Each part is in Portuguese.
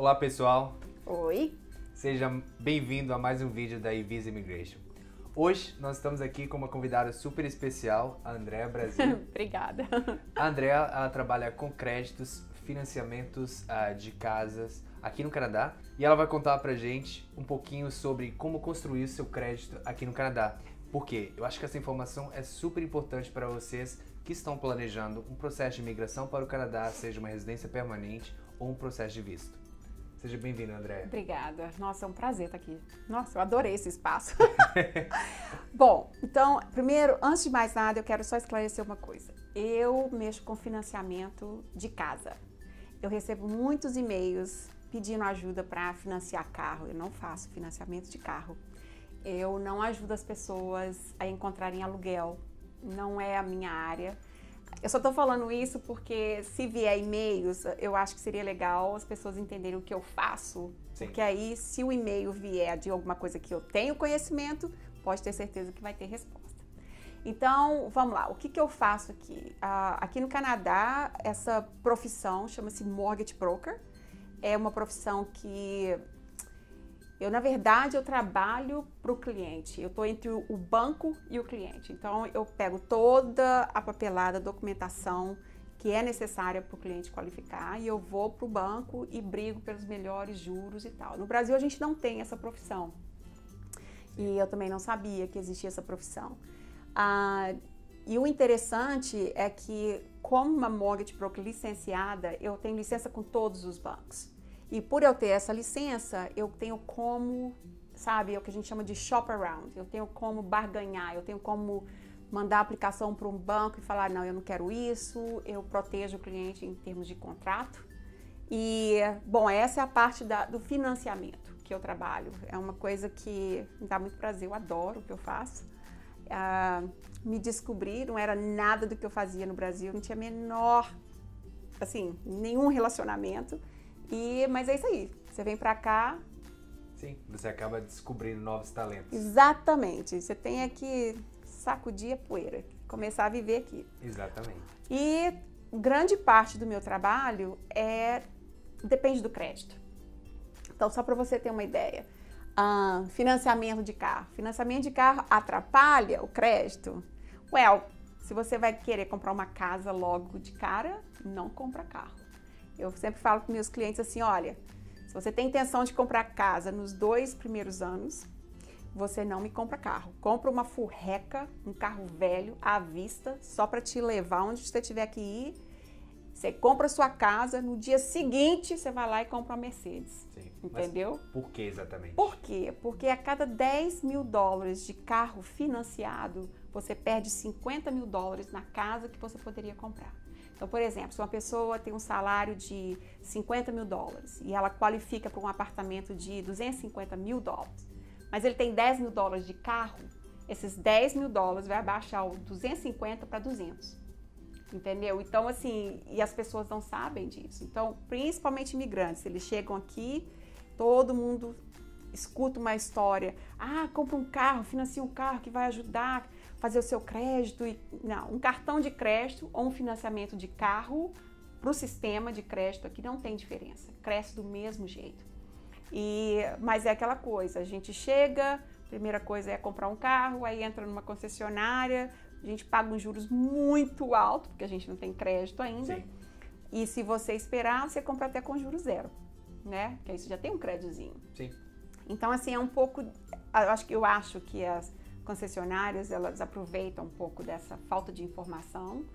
Olá pessoal, Oi. seja bem-vindo a mais um vídeo da Evisa Immigration. Hoje nós estamos aqui com uma convidada super especial, a Andrea Brasil. Obrigada. A Andrea, ela trabalha com créditos, financiamentos de casas aqui no Canadá e ela vai contar pra gente um pouquinho sobre como construir o seu crédito aqui no Canadá. Por quê? Eu acho que essa informação é super importante para vocês que estão planejando um processo de imigração para o Canadá, seja uma residência permanente ou um processo de visto. Seja bem-vinda, Andrea. Obrigada. Nossa, é um prazer estar aqui. Nossa, eu adorei esse espaço. Bom, então, primeiro, antes de mais nada, eu quero só esclarecer uma coisa. Eu mexo com financiamento de casa. Eu recebo muitos e-mails pedindo ajuda para financiar carro. Eu não faço financiamento de carro. Eu não ajudo as pessoas a encontrarem aluguel. Não é a minha área. Eu só tô falando isso porque se vier e-mails, eu acho que seria legal as pessoas entenderem o que eu faço. Sim. Porque aí, se o e-mail vier de alguma coisa que eu tenho conhecimento, pode ter certeza que vai ter resposta. Então, vamos lá. O que eu faço aqui? Aqui no Canadá, essa profissão chama-se Mortgage Broker. É uma profissão que na verdade, eu trabalho para o cliente. Eu estou entre o banco e o cliente. Então, eu pego toda a papelada, a documentação que é necessária para o cliente qualificar e eu vou para o banco e brigo pelos melhores juros e tal. No Brasil, a gente não tem essa profissão. E eu também não sabia que existia essa profissão. E o interessante é que, como uma mortgage broker licenciada, eu tenho licença com todos os bancos. E por eu ter essa licença, eu tenho como, sabe, é o que a gente chama de shop around. Eu tenho como barganhar, eu tenho como mandar a aplicação para um banco e falar, não, eu não quero isso, eu protejo o cliente em termos de contrato. E, bom, essa é a parte do financiamento que eu trabalho. É uma coisa que me dá muito prazer, eu adoro o que eu faço. Me descobri, não era nada do que eu fazia no Brasil, não tinha menor, assim, nenhum relacionamento. Mas é isso aí, você vem pra cá... Sim, você acaba descobrindo novos talentos. Exatamente, você tem que sacudir a poeira, começar a viver aqui. Exatamente. E grande parte do meu trabalho depende do crédito. Então, só para você ter uma ideia, financiamento de carro. Financiamento de carro atrapalha o crédito? Se você vai querer comprar uma casa logo de cara, não compra carro. Eu sempre falo para meus clientes assim, olha, se você tem intenção de comprar casa nos 2 primeiros anos, você não me compra carro. Compra uma furreca, um carro velho, à vista, só para te levar onde você tiver que ir. Você compra a sua casa, no dia seguinte você vai lá e compra uma Mercedes. Sim. Entendeu? Mas por que exatamente? Por quê? Porque a cada $10 mil de carro financiado, você perde $50 mil na casa que você poderia comprar. Então, por exemplo, se uma pessoa tem um salário de $50 mil e ela qualifica para um apartamento de $250 mil, mas ele tem $10 mil de carro, esses $10 mil vai abaixar o 250 para 200. Entendeu? Então, assim, e as pessoas não sabem disso. Então, principalmente imigrantes, eles chegam aqui, todo mundo escuta uma história. Compra um carro, financia um carro que vai ajudar a fazer o seu crédito. Não, um cartão de crédito ou um financiamento de carro para o sistema de crédito aqui não tem diferença. Cresce do mesmo jeito. Mas é aquela coisa, a gente chega, primeira coisa é comprar um carro, aí entra numa concessionária, a gente paga uns juros muito altos, porque a gente não tem crédito ainda. Sim. E se você esperar, você compra até com juros zero, né? Porque aí você já tem um créditozinho. Sim. Então, assim, é um pouco... Eu acho que as concessionárias, elas aproveitam um pouco dessa falta de informação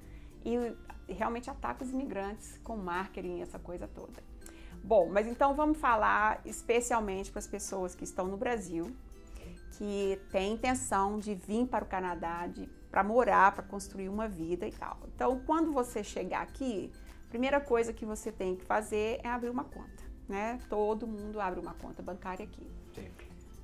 e realmente atacam os imigrantes com marketing e essa coisa toda. Bom, mas então vamos falar especialmente para as pessoas que estão no Brasil, que têm intenção de vir para o Canadá, para morar, para construir uma vida e tal. Então, quando você chegar aqui, a primeira coisa que você tem que fazer é abrir uma conta, né? Todo mundo abre uma conta bancária aqui. Sim.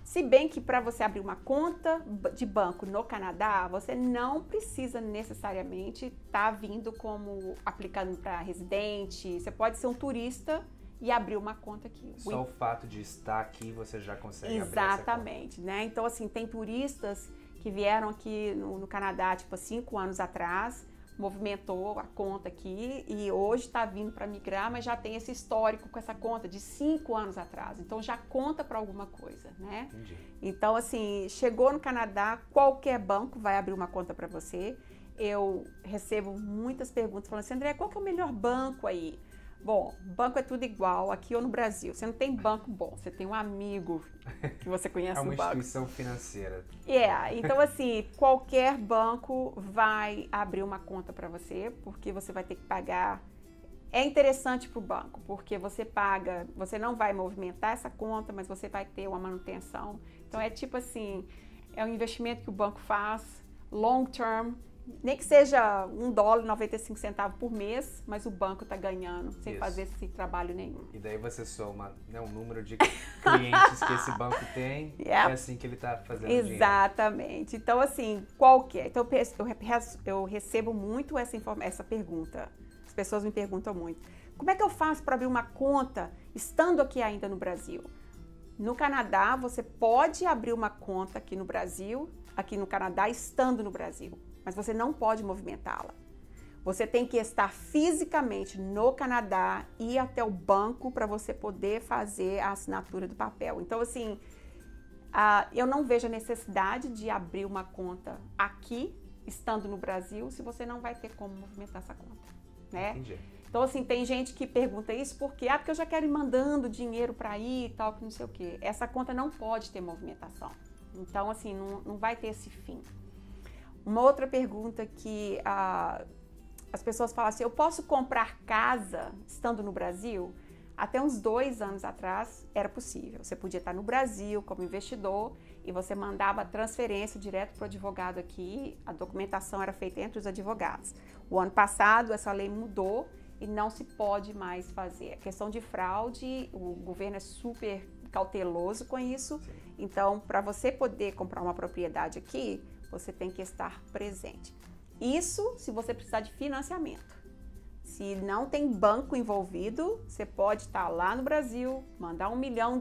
Se bem que para você abrir uma conta de banco no Canadá, você não precisa necessariamente estar vindo como aplicando para residente. Você pode ser um turista e abrir uma conta aqui. Só o fato de estar aqui você já consegue abrir essa Exatamente, né? Então, assim, tem turistas que vieram aqui no Canadá, tipo, há 5 anos atrás, movimentou a conta aqui e hoje está vindo para migrar, mas já tem esse histórico com essa conta de 5 anos atrás. Então já conta para alguma coisa, né? Entendi. Então, assim, chegou no Canadá, qualquer banco vai abrir uma conta para você. Eu recebo muitas perguntas falando assim, André, qual que é o melhor banco aí? Bom, banco é tudo igual, aqui ou no Brasil. Você não tem banco bom, você tem um amigo que você conhece no banco. É uma instituição financeira. Então assim, qualquer banco vai abrir uma conta para você, porque você vai ter que pagar. É interessante para o banco, porque você paga, você não vai movimentar essa conta, mas você vai ter uma manutenção. Então é tipo assim, é um investimento que o banco faz, long term, nem que seja $1,95 por mês, mas o banco está ganhando sem fazer esse trabalho nenhum. E daí você soma, né, o número de clientes que esse banco tem, é assim que ele está fazendo dinheiro. Exatamente. Então, assim, qualquer. Então, eu recebo muito essa pergunta. As pessoas me perguntam muito. Como é que eu faço para abrir uma conta estando aqui ainda no Brasil? No Canadá, você pode abrir uma conta aqui no Brasil, aqui no Canadá, estando no Brasil. Mas você não pode movimentá-la. Você tem que estar fisicamente no Canadá e ir até o banco para você poder fazer a assinatura do papel. Então, assim, eu não vejo a necessidade de abrir uma conta aqui, estando no Brasil, se você não vai ter como movimentar essa conta, né? Entendi. Então, assim, tem gente que pergunta isso porque eu já quero ir mandando dinheiro para aí e tal, que não sei o quê. Essa conta não pode ter movimentação. Então, assim, não vai ter esse fim. Uma outra pergunta que as pessoas falam assim, eu posso comprar casa estando no Brasil? Até uns 2 anos atrás era possível. Você podia estar no Brasil como investidor e você mandava a transferência direto para o advogado aqui, a documentação era feita entre os advogados. O ano passado essa lei mudou e não se pode mais fazer. A questão de fraude, o governo é super cauteloso com isso. Sim. Então, para você poder comprar uma propriedade aqui, você tem que estar presente. Isso se você precisar de financiamento. Se não tem banco envolvido, você pode estar lá no Brasil, mandar $1 milhão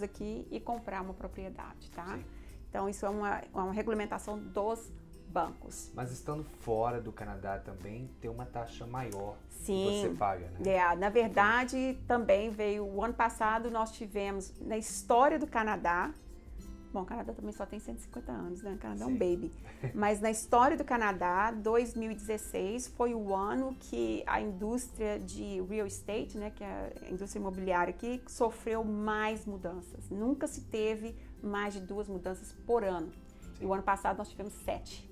aqui e comprar uma propriedade, tá? Sim. Então, isso é uma regulamentação dos bancos. Mas estando fora do Canadá também, tem uma taxa maior Sim, que você paga, né? Na verdade, também veio, o ano passado nós tivemos, na história do Canadá, bom, o Canadá também só tem 150 anos, né? O Canadá é um baby. Mas na história do Canadá, 2016 foi o ano que a indústria de real estate, né, que é a indústria imobiliária aqui, sofreu mais mudanças. Nunca se teve mais de 2 mudanças por ano. Sim. E o ano passado nós tivemos 7.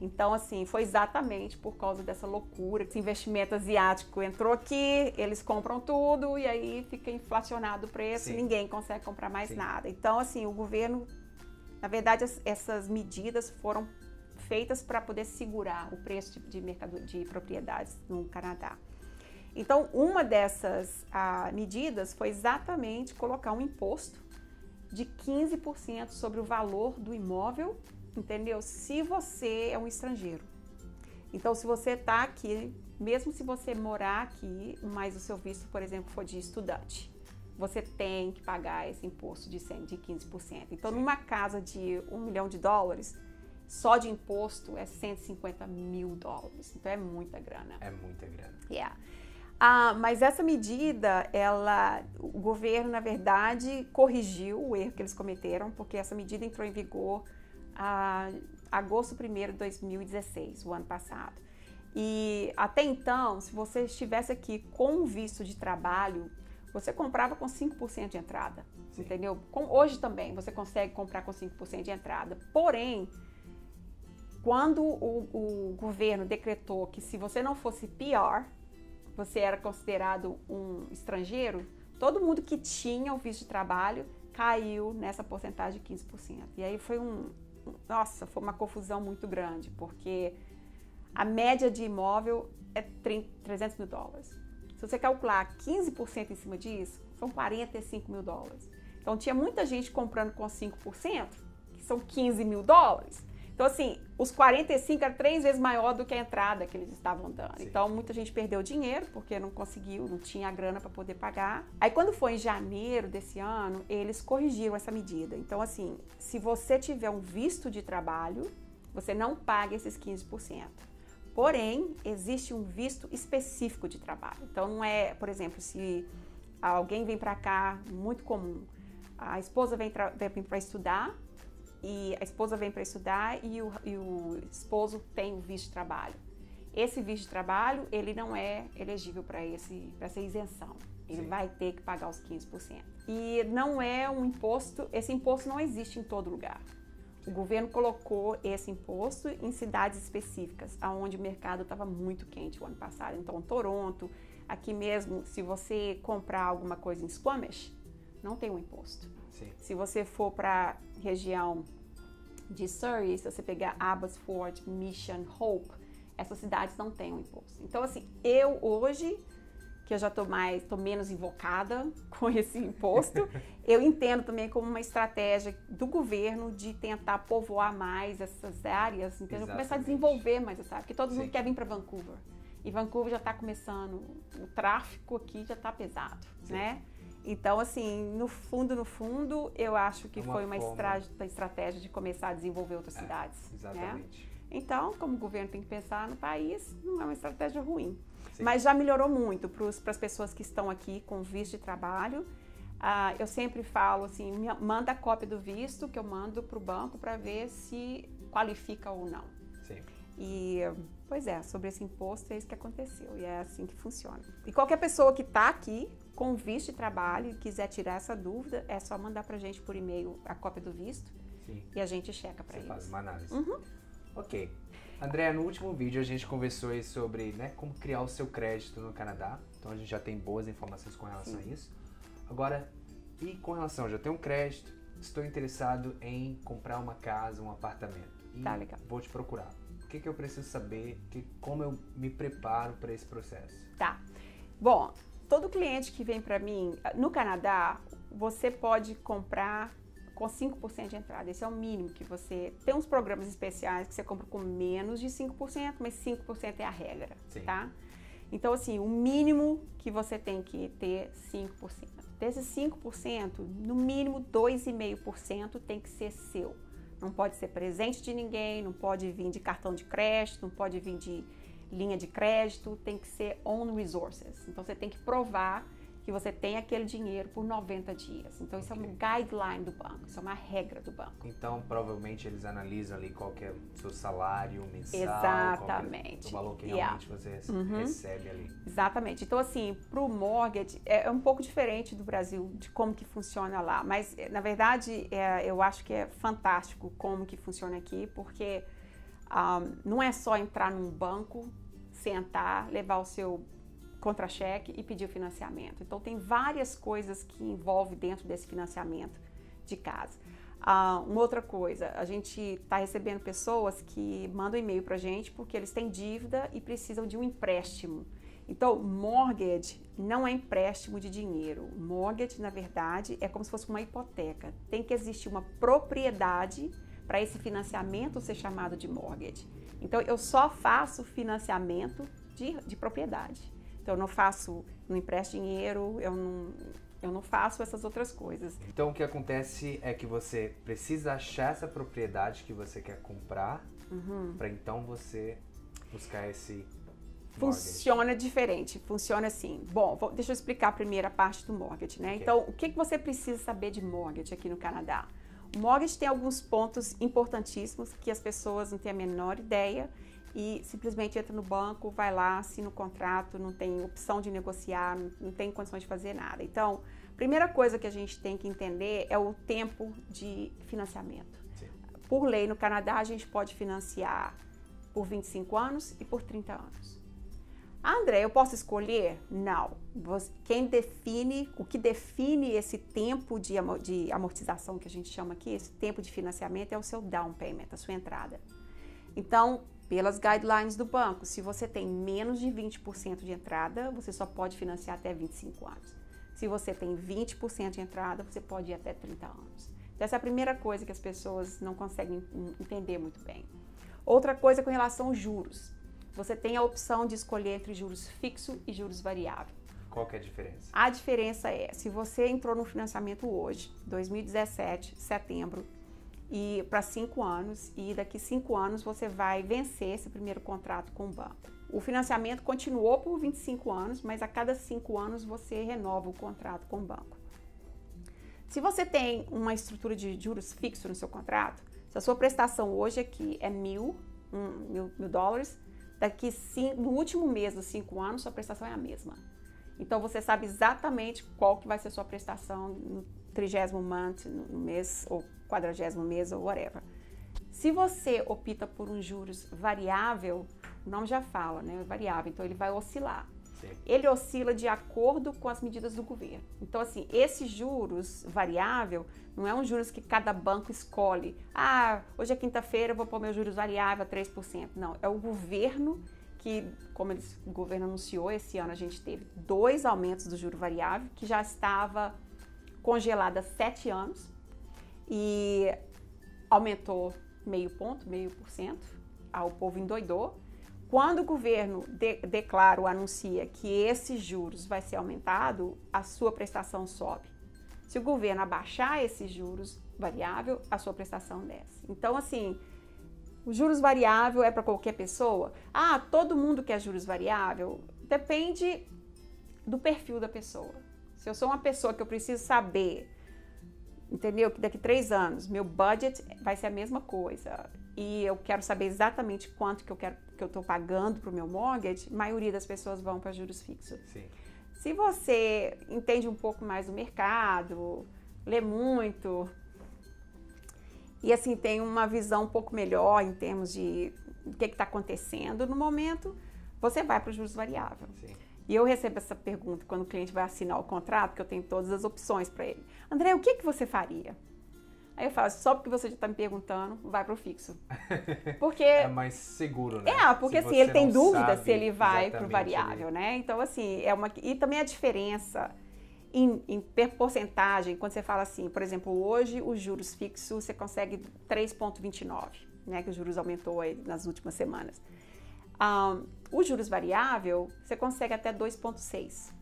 Então, assim, foi exatamente por causa dessa loucura. Esse investimento asiático entrou aqui, eles compram tudo e aí fica inflacionado o preço e ninguém consegue comprar mais nada. Então, assim, o governo, na verdade, essas medidas foram feitas para poder segurar o preço de mercado de propriedades no Canadá. Então, uma dessas medidas foi exatamente colocar um imposto de 15% sobre o valor do imóvel, entendeu? Se você é um estrangeiro. Então, se você está aqui, mesmo se você morar aqui, mas o seu visto, por exemplo, for de estudante, você tem que pagar esse imposto de 15%. Então, numa casa de $1 milhão, só de imposto é $150 mil. Então, é muita grana. É muita grana. Yeah. Mas essa medida, o governo, na verdade, corrigiu o erro que eles cometeram, porque essa medida entrou em vigor agosto 1º de 2016, o ano passado. E até então, se você estivesse aqui com um visto de trabalho, você comprava com 5% de entrada, entendeu? Hoje também você consegue comprar com 5% de entrada. Porém, quando o governo decretou que se você não fosse PR, você era considerado um estrangeiro, todo mundo que tinha o visto de trabalho caiu nessa porcentagem de 15%. E aí foi foi uma confusão muito grande, porque a média de imóvel é $300 mil. Se você calcular 15% em cima disso, são $45 mil. Então tinha muita gente comprando com 5%, que são $15 mil. Então, assim, os 45 era 3 vezes maior do que a entrada que eles estavam dando. Sim. Então, muita gente perdeu dinheiro porque não conseguiu, não tinha a grana para poder pagar. Aí, quando foi em janeiro desse ano, eles corrigiram essa medida. Então, assim, se você tiver um visto de trabalho, você não paga esses 15%. Porém, existe um visto específico de trabalho. Então, não é, por exemplo, se alguém vem para cá, muito comum, a esposa vem para estudar, e a esposa vem para estudar e o esposo tem o visto de trabalho. Esse visto de trabalho, ele não é elegível para essa isenção. Ele vai ter que pagar os 15%. E não é um imposto, esse imposto não existe em todo lugar. O governo colocou esse imposto em cidades específicas, onde o mercado estava muito quente o ano passado. Então, Toronto, aqui mesmo, se você comprar alguma coisa em Squamish, não tem um imposto. Sim. Se você for para a região de Surrey, se você pegar Abbotsford, Mission, Hope, essas cidades não têm um imposto. Então, assim, eu hoje, que eu já tô menos invocada com esse imposto, eu entendo também como uma estratégia do governo de tentar povoar mais essas áreas, entendeu? Começar a desenvolver mais essa área, porque todo mundo quer vir para Vancouver. E Vancouver já está começando, o tráfico aqui já está pesado, né? Então, assim, no fundo, eu acho que foi uma estratégia de começar a desenvolver outras cidades. Exatamente. Né? Então, como o governo tem que pensar no país, não é uma estratégia ruim. Sim. Mas já melhorou muito para as pessoas que estão aqui com visto de trabalho. Eu sempre falo assim, manda a cópia do visto que eu mando para o banco para ver se qualifica ou não. Sim. E, pois é, sobre esse imposto é isso que aconteceu e é assim que funciona. E qualquer pessoa que está aqui com visto de trabalho e quiser tirar essa dúvida, é só mandar para a gente por e-mail a cópia do visto. Sim. E a gente checa para eles. Você faz uma análise. Uhum. Ok. André, no último vídeo a gente conversou aí sobre, né, como criar o seu crédito no Canadá. Então a gente já tem boas informações com relação a isso. Agora, e com relação, já tenho um crédito, estou interessado em comprar uma casa, um apartamento. E Tá, legal. vou te procurar. O que eu preciso saber? Como eu me preparo para esse processo? Tá. Bom, todo cliente que vem para mim, no Canadá, você pode comprar com 5% de entrada. Esse é o mínimo que você... Tem uns programas especiais que você compra com menos de 5%, mas 5% é a regra, tá? Então, assim, o mínimo que você tem que ter 5%. Desses 5%, no mínimo 2,5% tem que ser seu. Não pode ser presente de ninguém, não pode vir de cartão de crédito, não pode vir de linha de crédito, tem que ser own resources. Então, você tem que provar que você tem aquele dinheiro por 90 dias. Então, isso é um guideline do banco, isso é uma regra do banco. Então, provavelmente, eles analisam ali qual que é o seu salário mensal, exatamente, o valor que realmente você recebe ali. Exatamente. Então, assim, para o mortgage, é um pouco diferente do Brasil, de como que funciona lá. Mas, na verdade, eu acho que é fantástico como que funciona aqui, porque não é só entrar num banco, sentar, levar o seu contra-cheque e pedir o financiamento. Então, tem várias coisas que envolve dentro desse financiamento de casa. Uma outra coisa, a gente está recebendo pessoas que mandam e-mail para a gente porque eles têm dívida e precisam de um empréstimo. Então, mortgage não é empréstimo de dinheiro. Mortgage, na verdade, é como se fosse uma hipoteca. Tem que existir uma propriedade para esse financiamento ser chamado de mortgage. Então, eu só faço financiamento de propriedade. Então, eu não empresto dinheiro, eu não faço essas outras coisas. Então, o que acontece é que você precisa achar essa propriedade que você quer comprar para então você buscar esse mortgage. Funciona diferente, funciona assim. Bom, deixa eu explicar a primeira parte do mortgage, né? Então, o que você precisa saber de mortgage aqui no Canadá? O mortgage tem alguns pontos importantíssimos que as pessoas não têm a menor ideia e simplesmente entra no banco, vai lá, assina o contrato, não tem opção de negociar, não tem condições de fazer nada. Então, a primeira coisa que a gente tem que entender é o tempo de financiamento. Sim. Por lei, no Canadá, a gente pode financiar por 25 anos e por 30 anos. André, eu posso escolher? Não. O que define esse tempo de amortização que a gente chama aqui, esse tempo de financiamento é o seu down payment, a sua entrada. Então, pelas guidelines do banco, se você tem menos de 20% de entrada, você só pode financiar até 25 anos. Se você tem 20% de entrada, você pode ir até 30 anos. Então, essa é a primeira coisa que as pessoas não conseguem entender muito bem. Outra coisa com relação aos juros. Você tem a opção de escolher entre juros fixo e juros variável. Qual que é a diferença? A diferença é, se você entrou no financiamento hoje, 2017, setembro, e para 5 anos, e daqui 5 anos você vai vencer esse primeiro contrato com o banco. O financiamento continuou por 25 anos, mas a cada 5 anos você renova o contrato com o banco. Se você tem uma estrutura de juros fixo no seu contrato, se a sua prestação hoje aqui é $1.000, no último mês dos 5 anos, sua prestação é a mesma. Então, você sabe exatamente qual que vai ser a sua prestação no 30º month, no mês, ou 40º mês, ou whatever. Se você opta por um juros variável, o nome já fala, né? Variável, então ele vai oscilar. Sim. Ele oscila de acordo com as medidas do governo. Então, assim, esse juros variável não é um juros que cada banco escolhe. Ah, hoje é quinta-feira, eu vou pôr meu juros variável a 3%. Não, é o governo que, como o governo anunciou, esse ano a gente teve 2 aumentos do juro variável, que já estava congelado há 7 anos e aumentou 0,5%. O povo endoidou. Quando o governo declara ou anuncia que esse juros vai ser aumentado, a sua prestação sobe. Se o governo abaixar esses juros variável, a sua prestação desce. Então, assim, o juros variável é para qualquer pessoa? Ah, todo mundo quer juros variável? Depende do perfil da pessoa. Se eu sou uma pessoa que eu preciso saber, entendeu? Que daqui 3 anos meu budget vai ser a mesma coisa e eu quero saber exatamente quanto que eu estou pagando para o meu mortgage, a maioria das pessoas vão para juros fixos. Sim. Se você entende um pouco mais do mercado, lê muito e assim tem uma visão um pouco melhor em termos de o que está acontecendo no momento, você vai para o juros variável. Sim. E eu recebo essa pergunta quando o cliente vai assinar o contrato, porque eu tenho todas as opções para ele. André, o que você faria? Aí eu falo, só porque você já está me perguntando, vai para o fixo. Porque é mais seguro, né? Porque assim, ele tem dúvida se ele vai para o variável, né? Então, assim, e também a diferença em porcentagem, quando você fala assim, por exemplo, hoje os juros fixos você consegue 3,29, né? Que os juros aumentou aí nas últimas semanas. O juros variável, você consegue até 2,6.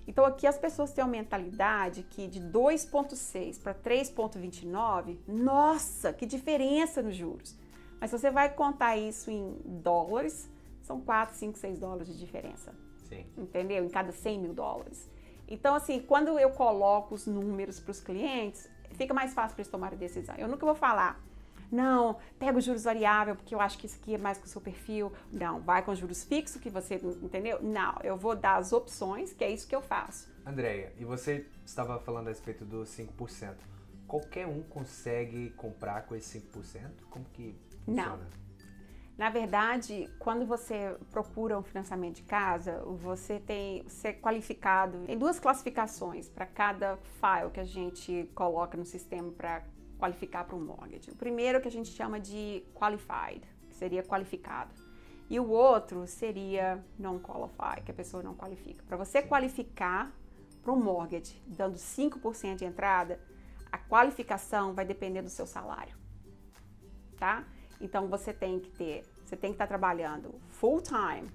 Então, aqui as pessoas têm uma mentalidade que de 2,6 para 3,29, nossa, que diferença nos juros. Mas se você vai contar isso em dólares, são 4, 5, 6 dólares de diferença. Sim. Entendeu? Em cada 100 mil dólares. Então, assim, quando eu coloco os números para os clientes, fica mais fácil para eles tomarem decisão. Eu nunca vou falar, não, pega os juros variável, porque eu acho que isso aqui é mais com o seu perfil. Não, vai com os juros fixos, que você, entendeu? Não, eu vou dar as opções, que é isso que eu faço. Andréia, e você estava falando a respeito dos 5%. Qualquer um consegue comprar com esse 5%? Como que funciona? Não. Na verdade, quando você procura um financiamento de casa, você tem ser qualificado em 2 classificações para cada file que a gente coloca no sistema para qualificar para um mortgage. O primeiro que a gente chama de qualified, que seria qualificado. E o outro seria non-qualified, que a pessoa não qualifica. Para você qualificar para um mortgage, dando 5% de entrada, a qualificação vai depender do seu salário, tá? Então, você tem que estar trabalhando full time,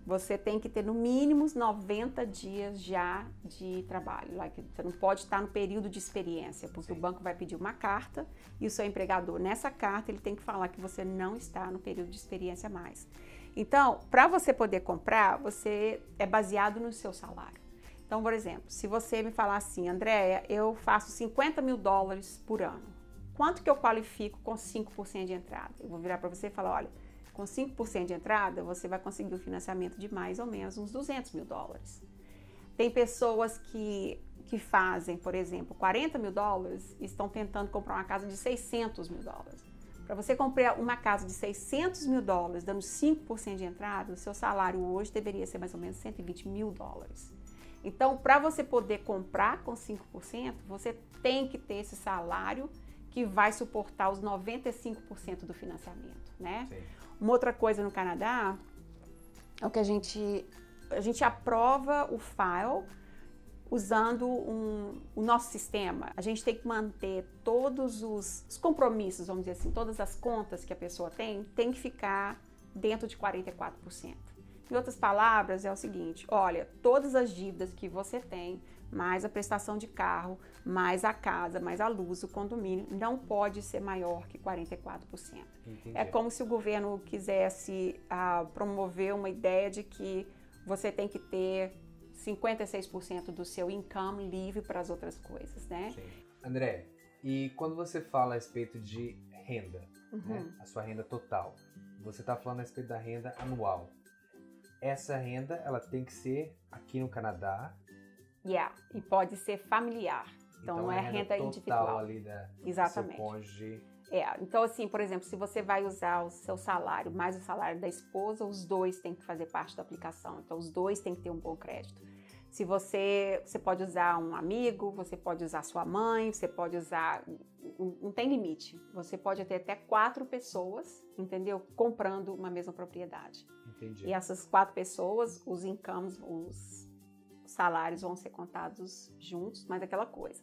você tem que ter no mínimo 90 dias já de trabalho. Você não pode estar no período de experiência, porque Sim. O banco vai pedir uma carta e o seu empregador, nessa carta, ele tem que falar que você não está no período de experiência mais. Então, para você poder comprar, você é baseado no seu salário. Então, por exemplo, se você me falar assim, Andréia, eu faço 50 mil dólares por ano. Quanto que eu qualifico com 5% de entrada? Eu vou virar para você e falar, olha, com 5% de entrada, você vai conseguir o financiamento de mais ou menos uns 200 mil dólares. Tem pessoas que fazem, por exemplo, 40 mil dólares e estão tentando comprar uma casa de 600 mil dólares. Para você comprar uma casa de 600 mil dólares, dando 5% de entrada, o seu salário hoje deveria ser mais ou menos 120 mil dólares. Então, para você poder comprar com 5%, você tem que ter esse salário que vai suportar os 95% do financiamento, né? Sim. Uma outra coisa no Canadá é o que a gente aprova o file usando o nosso sistema. A gente tem que manter todos os compromissos, vamos dizer assim, todas as contas que a pessoa tem que ficar dentro de 44%. Em outras palavras, é o seguinte, olha, todas as dívidas que você tem, mais a prestação de carro, mais a casa, mais a luz, o condomínio, não pode ser maior que 44%. Entendi. É como se o governo quisesse promover uma ideia de que você tem que ter 56% do seu income livre para as outras coisas, né? Sim. André, e quando você fala a respeito de renda, né, a sua renda total, você está falando a respeito da renda anual. Essa renda, ela tem que ser aqui no Canadá. E pode ser familiar. Então não é renda total individual. Ali da Exatamente. seu cônjuge. Então assim, por exemplo, se você vai usar o seu salário mais o salário da esposa, os dois têm que fazer parte da aplicação. Então os dois têm que ter um bom crédito. Se você pode usar um amigo, você pode usar sua mãe, você pode usar, não tem limite. Você pode ter até 4 pessoas, entendeu? Comprando uma mesma propriedade. Entendi. E essas 4 pessoas, os incomes, os salários vão ser contados juntos, mas aquela coisa.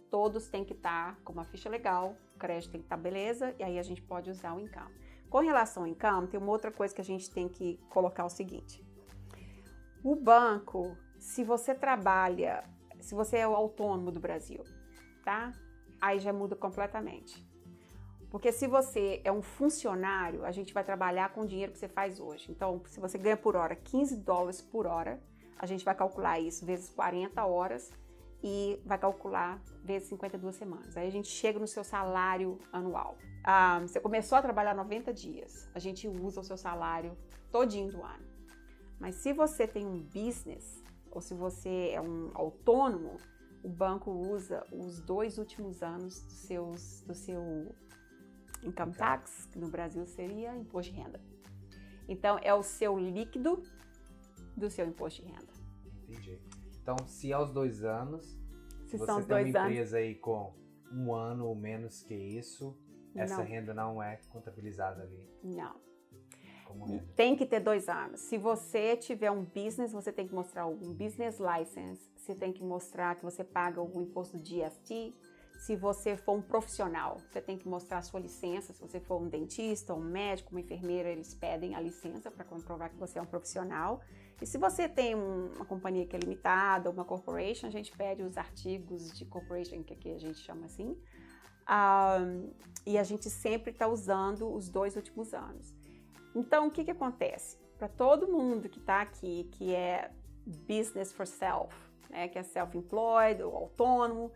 Todos têm que estar com uma ficha legal, o crédito tem que estar beleza, e aí a gente pode usar o income. Com relação ao income, tem uma outra coisa que a gente tem que colocar o seguinte. O banco, se você trabalha, se você é o autônomo do Brasil, tá? Aí já muda completamente. Porque se você é um funcionário, a gente vai trabalhar com o dinheiro que você faz hoje. Então, se você ganha por hora $15 por hora, a gente vai calcular isso vezes 40 horas e vai calcular vezes 52 semanas. Aí a gente chega no seu salário anual. Você começou a trabalhar 90 dias, a gente usa o seu salário todinho do ano. Mas se você tem um business, ou se você é um autônomo, o banco usa os 2 últimos anos do seu income tax, que no Brasil seria imposto de renda. Então, é o seu líquido do seu imposto de renda. Entendi. Então, se aos 2 anos, se você são os tem 2 uma anos, empresa aí com 1 ano ou menos que isso, essa não. renda não é contabilizada ali Não. como renda. Tem que ter 2 anos. Se você tiver um business, você tem que mostrar um business license, você tem que mostrar que você paga o imposto de GST. Se você for um profissional, você tem que mostrar a sua licença. Se você for um dentista, um médico, uma enfermeira, eles pedem a licença para comprovar que você é um profissional. E se você tem uma companhia que é limitada, uma corporation, a gente pede os artigos de corporation, que aqui a gente chama assim. E a gente sempre está usando os 2 últimos anos. Então, o que acontece? Para todo mundo que está aqui, que é business for self, né, que é self-employed ou autônomo,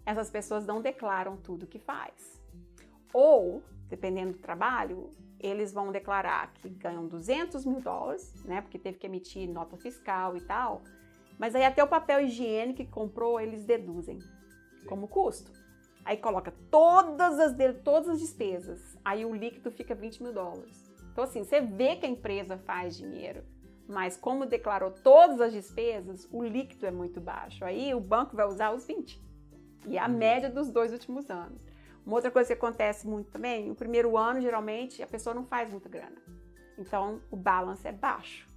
essas pessoas não declaram tudo que faz. Ou, dependendo do trabalho, eles vão declarar que ganham $200 mil, né, porque teve que emitir nota fiscal e tal, mas aí até o papel higiênico que comprou, eles deduzem como custo. Aí coloca todas as despesas, aí o líquido fica $20 mil. Então, assim, você vê que a empresa faz dinheiro, mas como declarou todas as despesas, o líquido é muito baixo. Aí o banco vai usar os 20. E a média dos 2 últimos anos. Uma outra coisa que acontece muito também, no primeiro ano, geralmente, a pessoa não faz muita grana. Então, o balance é baixo.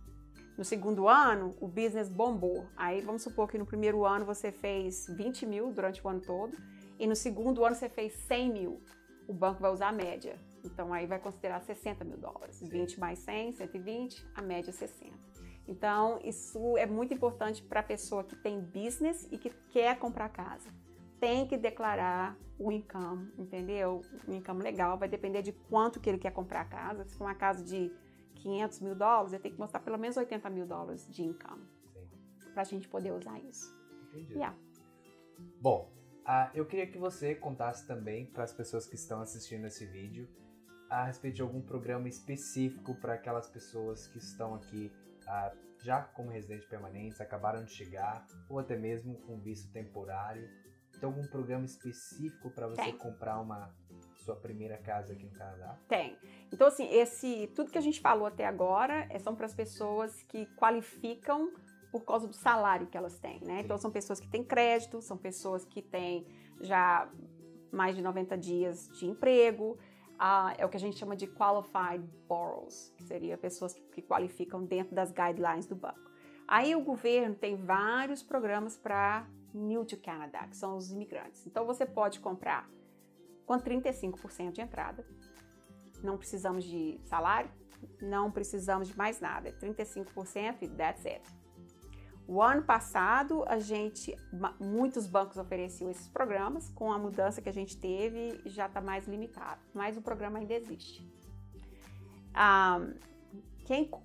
No segundo ano, o business bombou. Aí, vamos supor que no primeiro ano você fez 20 mil durante o ano todo, e no segundo ano você fez 100 mil. O banco vai usar a média. Então, aí vai considerar $60 mil. 20 mais 100, 120, a média é 60. Então, isso é muito importante para a pessoa que tem business e que quer comprar casa. Tem que declarar o income, entendeu? O income legal vai depender de quanto que ele quer comprar a casa. Se for uma casa de $500 mil, ele tem que mostrar pelo menos $80 mil de income. Para a gente poder usar isso. Entendi. Yeah. Bom, eu queria que você contasse também para as pessoas que estão assistindo esse vídeo a respeito de algum programa específico para aquelas pessoas que estão aqui já como residentes permanentes, acabaram de chegar, ou até mesmo com visto temporário. Tem algum programa específico para você comprar sua primeira casa aqui no Canadá? Tem. Então, assim, tudo que a gente falou até agora são para as pessoas que qualificam por causa do salário que elas têm, né? Sim. Então, são pessoas que têm crédito, são pessoas que têm já mais de 90 dias de emprego, é o que a gente chama de qualified borrowers, que seria pessoas que qualificam dentro das guidelines do banco. Aí o governo tem vários programas para New to Canada, que são os imigrantes. Então você pode comprar com 35% de entrada. Não precisamos de salário, não precisamos de mais nada. É 35% e that's it. O ano passado, muitos bancos ofereciam esses programas. Com a mudança que a gente teve, já está mais limitado. Mas o programa ainda existe.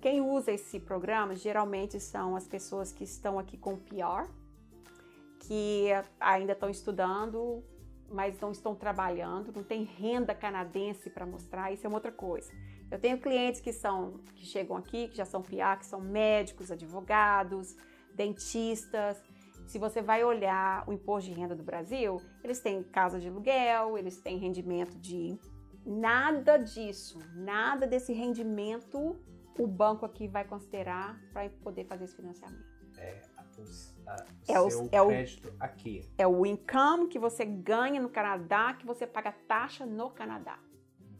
Quem usa esse programa, geralmente são as pessoas que estão aqui com PR, que ainda estão estudando, mas não estão trabalhando, não tem renda canadense para mostrar, isso é uma outra coisa. Eu tenho clientes que chegam aqui, que já são PR, que são médicos, advogados, dentistas. Se você vai olhar o imposto de renda do Brasil, eles têm casa de aluguel, eles têm rendimento de... Nada disso, nada desse rendimento o banco aqui vai considerar para poder fazer esse financiamento. Seu crédito aqui. É o income que você ganha no Canadá, que você paga taxa no Canadá.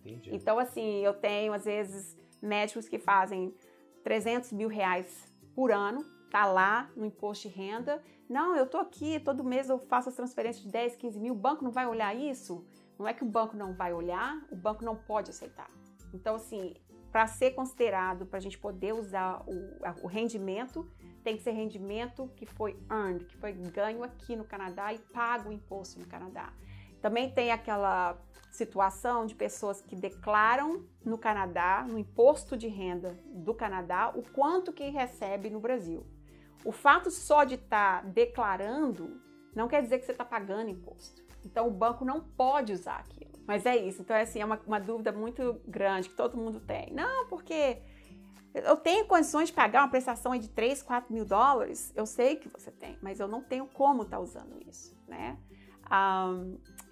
Entendi. Então, assim, eu tenho, às vezes, médicos que fazem 300 mil reais por ano, tá lá no imposto de renda. Não, eu tô aqui, todo mês eu faço as transferências de 10, 15 mil, o banco não vai olhar isso? Não é que o banco não vai olhar, o banco não pode aceitar. Então, assim, para ser considerado, para a gente poder usar o rendimento, tem que ser rendimento que foi earned, que foi ganho aqui no Canadá e pago o imposto no Canadá. Também tem aquela situação de pessoas que declaram no Canadá, no imposto de renda do Canadá, o quanto que recebe no Brasil. O fato só de estar declarando não quer dizer que você está pagando imposto. Então, o banco não pode usar aquilo. Mas é isso. Então, assim, é uma dúvida muito grande que todo mundo tem. Não, porque eu tenho condições de pagar uma prestação aí de 3, 4 mil dólares. Eu sei que você tem, mas eu não tenho como estar usando isso, né?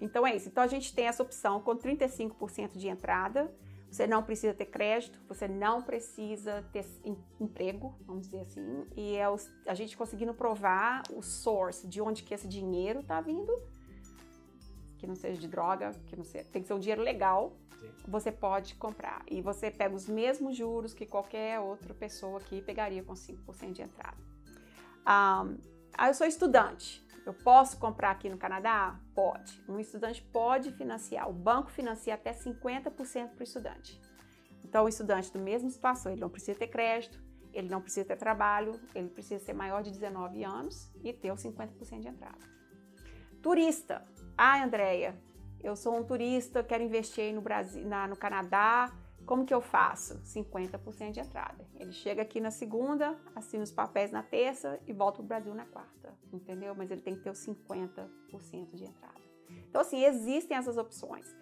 Então, é isso. Então, a gente tem essa opção com 35% de entrada. Você não precisa ter crédito, você não precisa ter emprego, vamos dizer assim. E a gente conseguindo provar o source, de onde que esse dinheiro está vindo, que não seja de droga, que não seja, tem que ser um dinheiro legal, sim, você pode comprar. E você pega os mesmos juros que qualquer outra pessoa aqui pegaria com 5% de entrada. Eu sou estudante, eu posso comprar aqui no Canadá? Pode. Um estudante pode financiar, o banco financia até 50% para o estudante. Então, o estudante, da mesma situação, ele não precisa ter crédito, ele não precisa ter trabalho, ele precisa ser maior de 19 anos e ter os 50% de entrada. Turista. Andréia, eu sou um turista, quero investir aí no Brasil, no Canadá, como que eu faço? 50% de entrada. Ele chega aqui na segunda, assina os papéis na terça e volta para o Brasil na quarta, entendeu? Mas ele tem que ter os 50% de entrada. Então, assim, existem essas opções.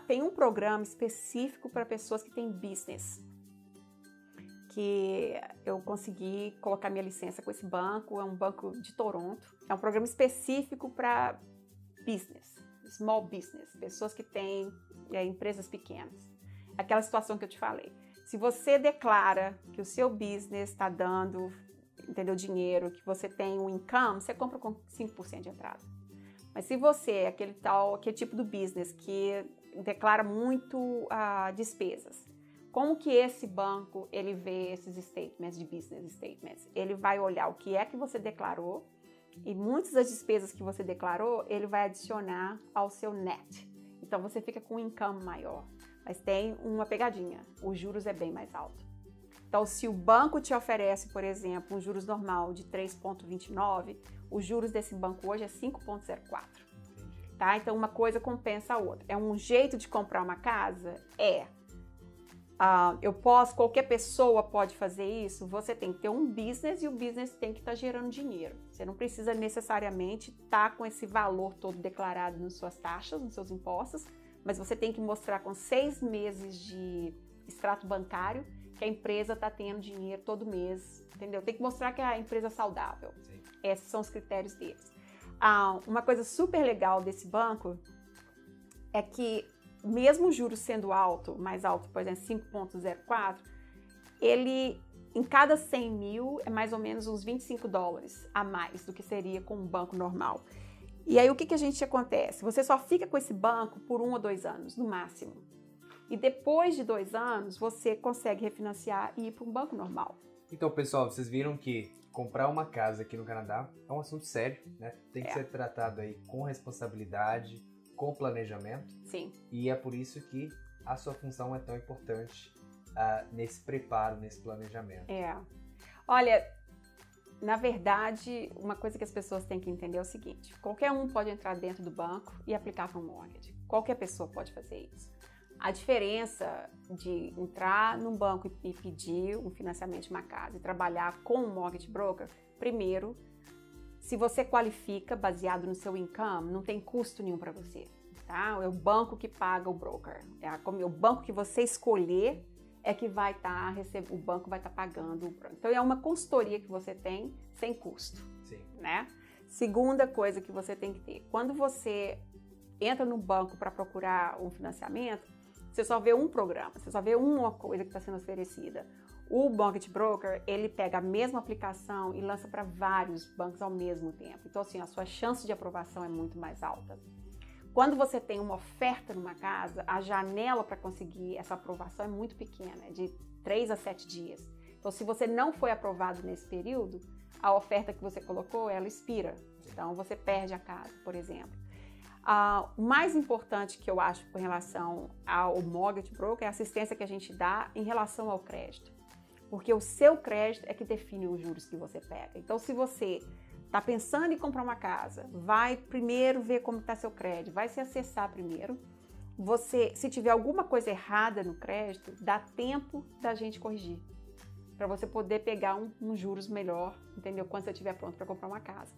Tem um programa específico para pessoas que têm business, que eu consegui colocar minha licença com esse banco, é um banco de Toronto. É um programa específico para business, small business, pessoas que têm empresas pequenas. Aquela situação que eu te falei. Se você declara que o seu business está dando, entendeu, dinheiro, que você tem um income, você compra com 5% de entrada. Mas se você é aquele tipo do business que declara muito despesas, como que esse banco ele vê esses statements de business statements? Ele vai olhar o que é que você declarou e muitas das despesas que você declarou, ele vai adicionar ao seu net. Então, você fica com um income maior. Mas tem uma pegadinha, os juros é bem mais alto. Então, se o banco te oferece, por exemplo, um juros normal de 3,29, os juros desse banco hoje é 5,04. Tá? Então, uma coisa compensa a outra. É um jeito de comprar uma casa? Qualquer pessoa pode fazer isso? Você tem que ter um business e o business tem que estar gerando dinheiro. Você não precisa necessariamente estar com esse valor todo declarado nas suas taxas, nos seus impostos, mas você tem que mostrar com 6 meses de extrato bancário que a empresa está tendo dinheiro todo mês, entendeu? Tem que mostrar que a empresa é saudável. Sim. Esses são os critérios deles. Uma coisa super legal desse banco é que mesmo o juros sendo alto, mais alto, por exemplo, 5,04, ele, em cada 100 mil, é mais ou menos uns 25 dólares a mais do que seria com um banco normal. E aí, o que a gente acontece? Você só fica com esse banco por 1 ou 2 anos, no máximo. E depois de 2 anos, você consegue refinanciar e ir para um banco normal. Então, pessoal, vocês viram que comprar uma casa aqui no Canadá é um assunto sério, né? Tem que ser tratado aí com responsabilidade, com planejamento. Sim. E é por isso que a sua função é tão importante nesse preparo, nesse planejamento. Olha, Na verdade, uma coisa que as pessoas têm que entender é o seguinte: qualquer um pode entrar dentro do banco e aplicar para um mortgage. Qualquer pessoa pode fazer isso. A diferença de entrar num banco e pedir um financiamento de uma casa e trabalhar com um mortgage broker, primeiro, se você qualifica baseado no seu income, não tem custo nenhum para você, tá? É o banco que paga o broker. O banco que você escolher é que vai estar o banco vai estar pagando. Então é uma consultoria que você tem sem custo, Sim. né? Segunda coisa que você tem que ter, quando você entra no banco para procurar um financiamento, você só vê um programa, você só vê uma coisa que está sendo oferecida. O mortgage broker, ele pega a mesma aplicação e lança para vários bancos ao mesmo tempo. Então, assim, a sua chance de aprovação é muito mais alta. Quando você tem uma oferta numa casa, a janela para conseguir essa aprovação é muito pequena, é de 3 a 7 dias. Então, se você não foi aprovado nesse período, a oferta que você colocou, ela expira. Então, você perde a casa, por exemplo. O mais importante que eu acho com relação ao mortgage broker é a assistência que a gente dá em relação ao crédito. Porque o seu crédito é que define os juros que você pega. Então, se você está pensando em comprar uma casa, vai primeiro ver como está seu crédito, vai se acessar primeiro. Se tiver alguma coisa errada no crédito, dá tempo da gente corrigir. Para você poder pegar um juros melhor, entendeu? Quando você estiver pronto para comprar uma casa.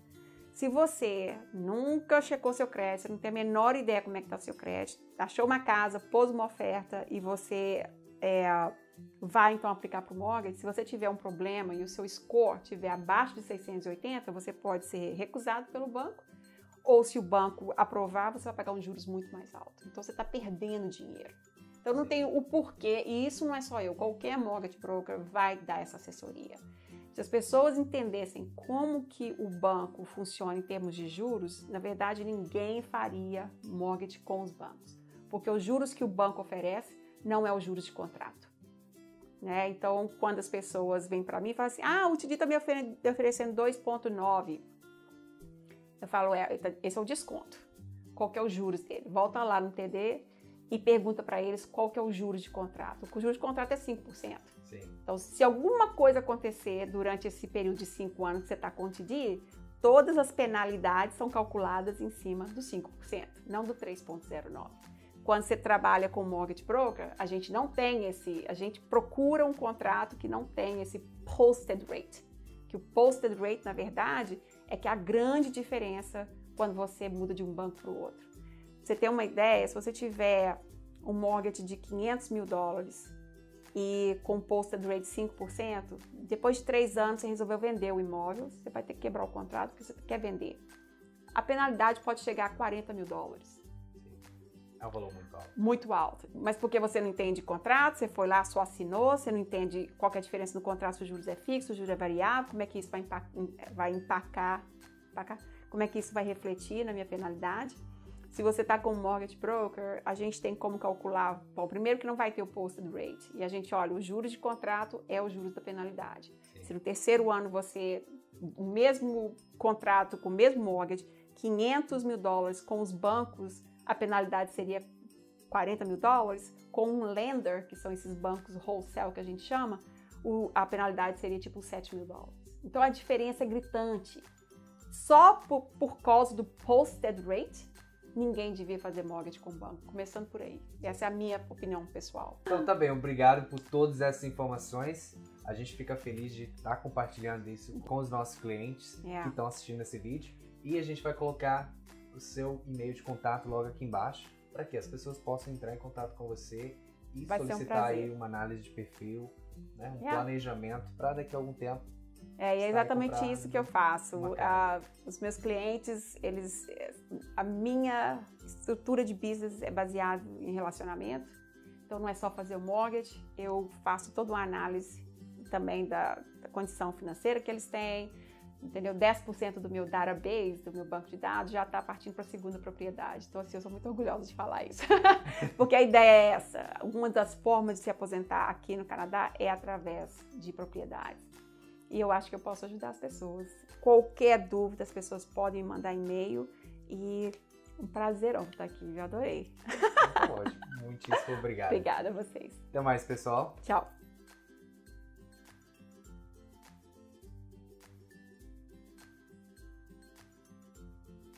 Se você nunca checou seu crédito, você não tem a menor ideia como é que está seu crédito, achou uma casa, pôs uma oferta e você vai então aplicar para o mortgage, se você tiver um problema e o seu score estiver abaixo de 680, você pode ser recusado pelo banco, ou se o banco aprovar, você vai pagar uns juros muito mais altos. Então você está perdendo dinheiro. Então não tem o porquê, e isso não é só eu, qualquer mortgage broker vai dar essa assessoria. Se as pessoas entendessem como que o banco funciona em termos de juros, na verdade ninguém faria mortgage com os bancos, porque os juros que o banco oferece não é os juros de contrato. Né? Então, quando as pessoas vêm para mim e falam assim, o TD está me oferecendo 2,9, eu falo, esse é o desconto. Qual que é os juros dele? Volta lá no TD e pergunta para eles qual que é o juros de contrato. O juros de contrato é 5%. Sim. Então, se alguma coisa acontecer durante esse período de 5 anos que você está com o TD, todas as penalidades são calculadas em cima do 5%, não do 3,09%. Quando você trabalha com mortgage broker, a gente não tem a gente procura um contrato que não tem esse posted rate. Que o posted rate, na verdade, é que a grande diferença quando você muda de um banco para o outro. Pra você ter uma ideia, se você tiver um mortgage de $500 mil e com posted rate 5%, depois de 3 anos você resolveu vender o imóvel, você vai ter que quebrar o contrato porque você quer vender. A penalidade pode chegar a $40 mil. É um valor muito alto. Muito alto. Mas porque você não entende contrato, você foi lá, só assinou, você não entende qual que é a diferença no contrato, se o juros é fixo, se o juros é variável, como é que isso vai empacar, como é que isso vai refletir na minha penalidade. Se você está com um mortgage broker, a gente tem como calcular, bom, primeiro que não vai ter o posted rate, e a gente olha, os juros de contrato é os juros da penalidade. Sim. Se no terceiro ano o mesmo contrato com o mesmo mortgage, $500 mil com os bancos, a penalidade seria $40 mil, com um lender, que são esses bancos wholesale que a gente chama, a penalidade seria tipo $7 mil. Então a diferença é gritante. Só por causa do posted rate, ninguém devia fazer mortgage com o banco, começando por aí. Essa é a minha opinião pessoal. Então tá bem, obrigado por todas essas informações. A gente fica feliz de estar compartilhando isso com os nossos clientes que estão assistindo esse vídeo. E a gente vai colocar o seu e-mail de contato logo aqui embaixo, para que as pessoas possam entrar em contato com você e solicitar aí uma análise de perfil, né, um planejamento para daqui a algum tempo. É exatamente isso que eu faço. Os meus clientes, a minha estrutura de business é baseada em relacionamento. Então não é só fazer o mortgage, eu faço toda uma análise também da condição financeira que eles têm, entendeu? 10% do meu database, do meu banco de dados, já está partindo para a segunda propriedade. Então, assim, eu sou muito orgulhosa de falar isso. Porque a ideia é essa. Uma das formas de se aposentar aqui no Canadá é através de propriedades. E eu acho que eu posso ajudar as pessoas. Qualquer dúvida, as pessoas podem me mandar e-mail. E um prazerão estar aqui. Eu adorei. Ótimo. Muitíssimo obrigado. Obrigada a vocês. Até mais, pessoal. Tchau.